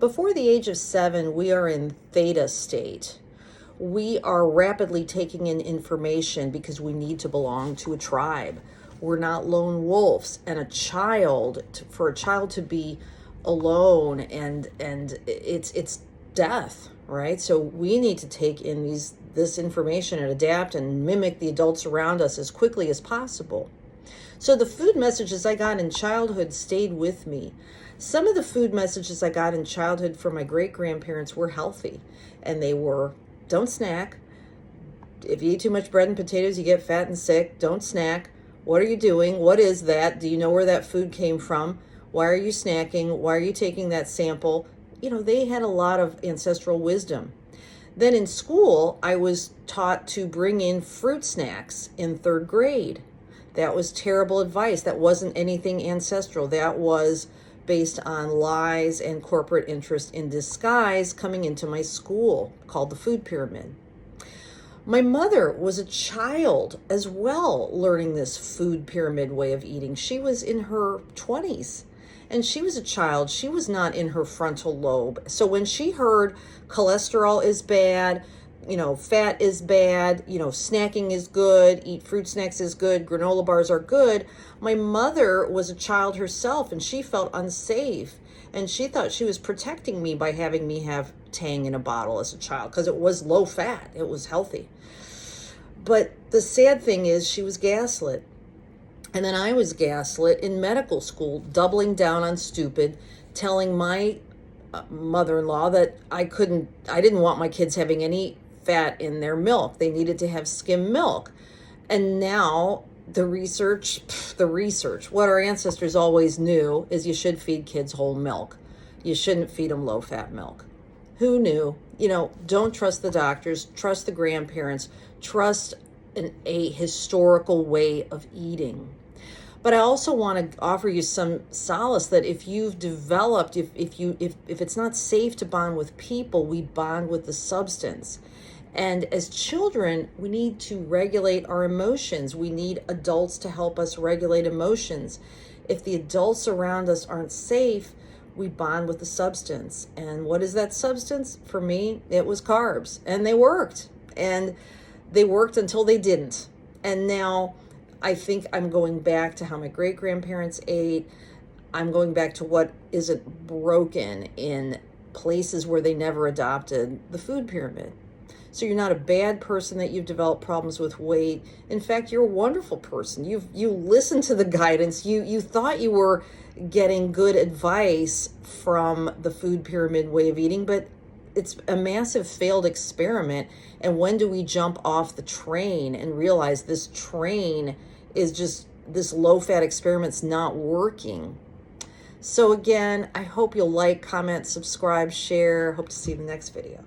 Before the age of 7, we are in theta state. We are rapidly taking in information because we need to belong to a tribe. We're not lone wolves. And for a child to be alone and it's death, right? So we need to take in this information and adapt and mimic the adults around us as quickly as possible. So the food messages I got in childhood stayed with me. Some of the food messages I got in childhood from my great-grandparents were healthy, and they were, don't snack. If you eat too much bread and potatoes, you get fat and sick. Don't snack. What are you doing? What is that? Do you know where that food came from? Why are you snacking? Why are you taking that sample? They had a lot of ancestral wisdom. Then in school, I was taught to bring in fruit snacks in 3rd grade. That was terrible advice. That wasn't anything ancestral. That was based on lies and corporate interest in disguise coming into my school, called the food pyramid. My mother was a child as well, learning this food pyramid way of eating. She was in her 20s, and she was a child. She was not in her frontal lobe. So when she heard cholesterol is bad, fat is bad, snacking is good, eat fruit snacks is good, granola bars are good. My mother was a child herself, and she felt unsafe. And she thought she was protecting me by having me have Tang in a bottle as a child because it was low fat. It was healthy. But the sad thing is she was gaslit. And then I was gaslit in medical school, doubling down on stupid, telling my mother-in-law that I didn't want my kids having any fat in their milk. They needed to have skim milk. And now the research, what our ancestors always knew is you should feed kids whole milk. You shouldn't feed them low-fat milk. Who knew? Don't trust the doctors, trust the grandparents, trust a historical way of eating. But I also want to offer you some solace that if you've developed, if it's not safe to bond with people, we bond with the substance. And as children, we need to regulate our emotions. We need adults to help us regulate emotions. If the adults around us aren't safe, we bond with the substance. And what is that substance? For me, it was carbs. And they worked. And they worked until they didn't. And now I think I'm going back to how my great-grandparents ate. I'm going back to what isn't broken in places where they never adopted the food pyramid. So you're not a bad person that you've developed problems with weight. In fact, you're a wonderful person. You listened to the guidance. You thought you were getting good advice from the food pyramid way of eating, but it's a massive failed experiment. And when do we jump off the train and realize this train is just, this low-fat experiment's not working? So again, I hope you'll like, comment, subscribe, share. Hope to see you in the next video.